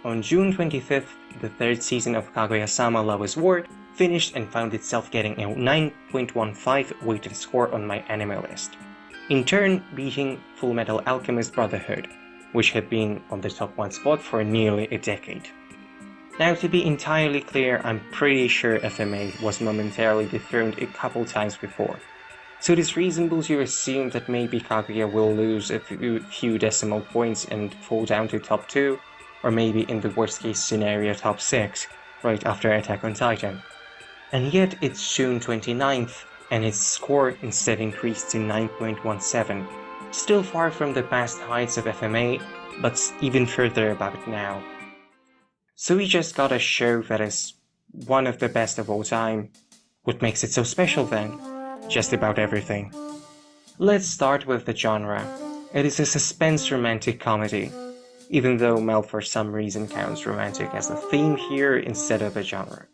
On June 25th, the third season of Kaguya-sama Love is War finished and found itself getting a 9.15 weighted score on my anime list, in turn beating Fullmetal Alchemist Brotherhood, which had been on the top 1 spot for nearly a decade. Now, to be entirely clear, I'm pretty sure FMA was momentarily dethroned a couple times before, so it is reasonable to assume that maybe Kaguya will lose a few decimal points and fall down to top 2, or maybe in the worst case scenario top 6, right after Attack on Titan. And yet it's June 29th, and its score instead increased to 9.17, still far from the past heights of FMA, but even further above it now. So we just got a show that is one of the best of all time. What makes it so special then? Just about everything. Let's start with the genre. It is a suspense romantic comedy, even though Mel for some reason counts romantic as a theme here instead of a genre.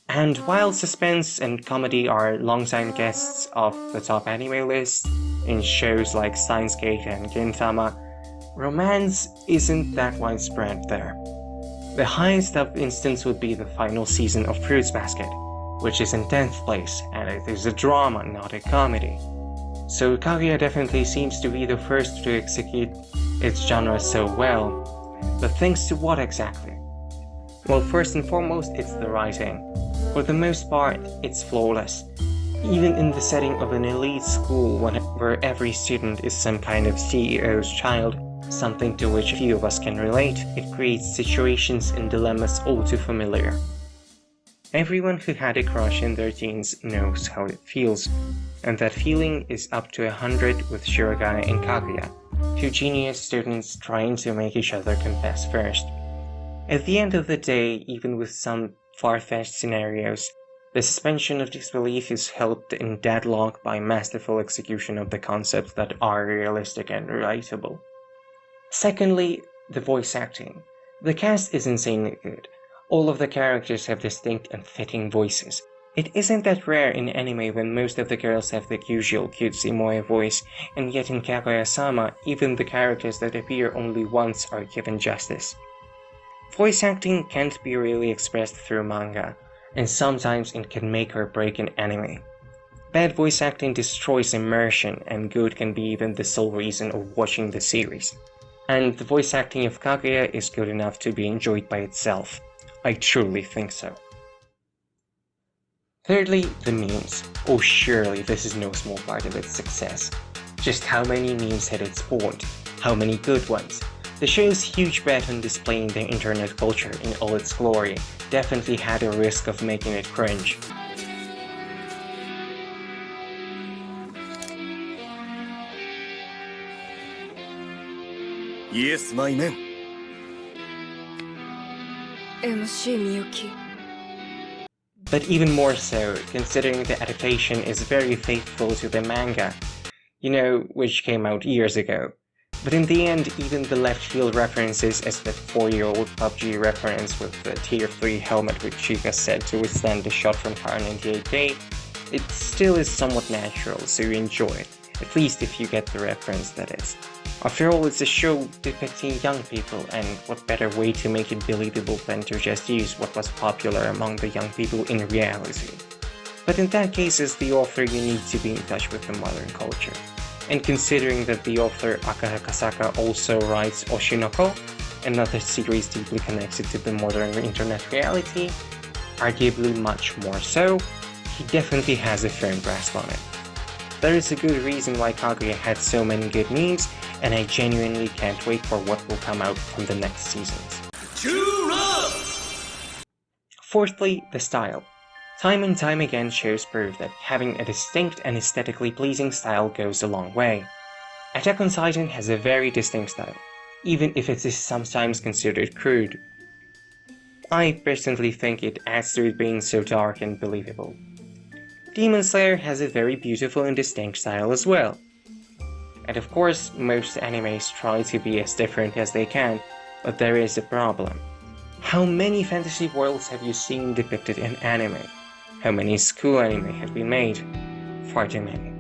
And while suspense and comedy are longtime guests of the top anime list in shows like Steins Gate and Gintama, romance isn't that widespread there. The highest up instance would be the final season of Fruits Basket, which is in 10th place, and it is a drama, not a comedy. So Kaguya definitely seems to be the first to execute its genre so well, but thanks to what exactly? Well, first and foremost, it's the writing. For the most part, it's flawless. Even in the setting of an elite school where every student is some kind of CEO's child, something to which few of us can relate, it creates situations and dilemmas all too familiar. Everyone who had a crush in their teens knows how it feels, and that feeling is up to 100 with Shirogane and Kaguya, two genius students trying to make each other confess first. At the end of the day, even with some far-fetched scenarios, the suspension of disbelief is held in deadlock by masterful execution of the concepts that are realistic and relatable. Secondly, the voice acting. The cast is insanely good. All of the characters have distinct and fitting voices. It isn't that rare in anime when most of the girls have the usual cutesy moe voice, and yet in Kaguya-sama, even the characters that appear only once are given justice. Voice acting can't be really expressed through manga, and sometimes it can make or break an anime. Bad voice acting destroys immersion, and good can be even the sole reason of watching the series. And the voice acting of Kaguya is good enough to be enjoyed by itself. I truly think so. Thirdly, the memes. Oh, surely this is no small part of its success. Just how many memes had it spawned? How many good ones? The show's huge bet on displaying the internet culture in all its glory definitely had a risk of making it cringe. Yes, my man. MC Miyuki. But even more so, considering the adaptation is very faithful to the manga, which came out years ago. But in the end, even the left field references as the 4-year-old PUBG reference with the tier 3 helmet which Chica said to withstand the shot from Kar 98K, it still is somewhat natural, so you enjoy it, at least if you get the reference, that is. After all, it's a show depicting young people, and what better way to make it believable than to just use what was popular among the young people in reality. But in that case, as the author, you need to be in touch with the modern culture. And considering that the author Akara Kasaka also writes Oshinoko, another series deeply connected to the modern internet reality, arguably much more so, he definitely has a firm grasp on it. There is a good reason why Kaguya had so many good memes, and I genuinely can't wait for what will come out from the next seasons. Fourthly, the style. Time and time again shows prove that having a distinct and aesthetically pleasing style goes a long way. Attack on Titan has a very distinct style, even if it is sometimes considered crude. I personally think it adds to it being so dark and believable. Demon Slayer has a very beautiful and distinct style as well. And of course, most animes try to be as different as they can, but there is a problem. How many fantasy worlds have you seen depicted in anime? How many school anime have been made? Far too many.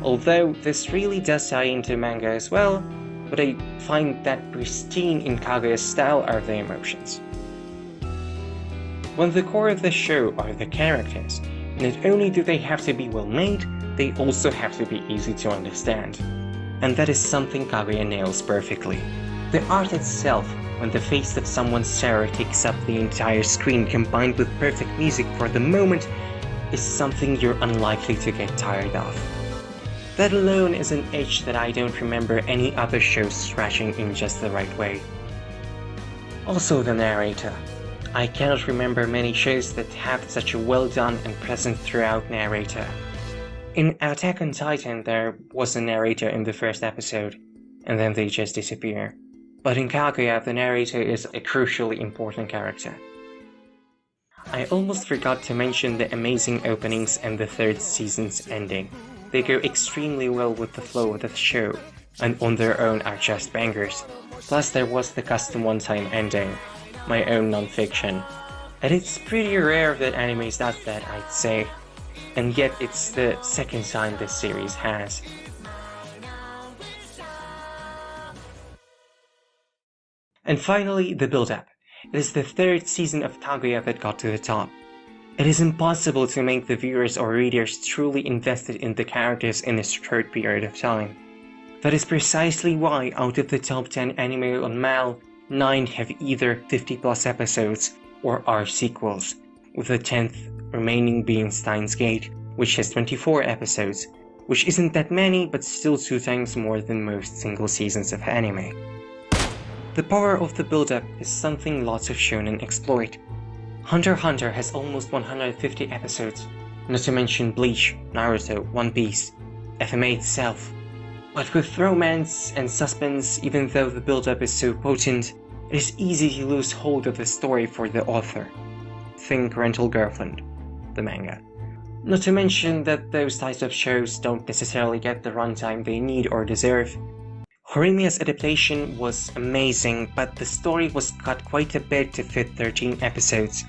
Although this really does tie into manga as well, what I find that pristine in Kaguya's style are the emotions. When the core of the show are the characters, not only do they have to be well made, they also have to be easy to understand. And that is something Kaguya nails perfectly. The art itself, when the face of someone's terror takes up the entire screen combined with perfect music for the moment, is something you're unlikely to get tired of. That alone is an edge that I don't remember any other show scratching in just the right way. Also the narrator. I cannot remember many shows that have such a well done and present throughout narrator. In Attack on Titan there was a narrator in the first episode, and then they just disappear. But in Kaguya the narrator is a crucially important character. I almost forgot to mention the amazing openings and the third season's ending. They go extremely well with the flow of the show, and on their own are just bangers. Plus there was the custom one-time ending, my own non-fiction. And it's pretty rare that anime does that, I'd say. And yet it's the second time this series has. And finally, the build-up. It is the third season of Kaguya that got to the top. It is impossible to make the viewers or readers truly invested in the characters in a short period of time. That is precisely why out of the top 10 anime on MAL, 9 have either 50 plus episodes or are sequels, with the 10th remaining being Steins Gate, which has 24 episodes, which isn't that many but still 2 times more than most single seasons of anime. The power of the build-up is something lots of shonen exploit. Hunter x Hunter has almost 150 episodes, not to mention Bleach, Naruto, One Piece, FMA itself. But with romance and suspense, even though the build-up is so potent, it is easy to lose hold of the story for the author. Think Rental Girlfriend, the manga. Not to mention that those types of shows don't necessarily get the runtime they need or deserve. Horimiya's adaptation was amazing, but the story was cut quite a bit to fit 13 episodes.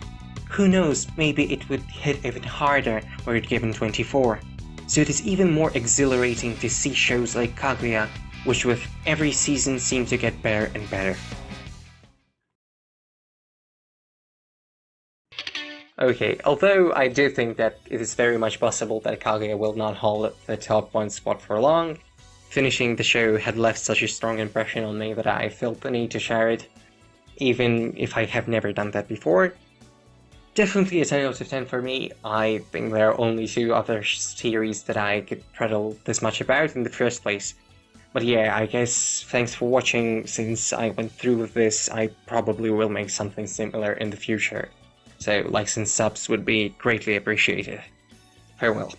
Who knows, maybe it would hit even harder were it given 24. So it is even more exhilarating to see shows like Kaguya, which with every season seem to get better and better. Okay, although I do think that it is very much possible that Kaguya will not hold the top 1 spot for long, finishing the show had left such a strong impression on me that I felt the need to share it, even if I have never done that before. Definitely a 10 out of 10 for me. I think there are only 2 other series that I could prattle this much about in the first place. But yeah, I guess thanks for watching. Since I went through with this, I probably will make something similar in the future. So likes and subs would be greatly appreciated. Farewell.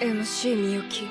MC みゆき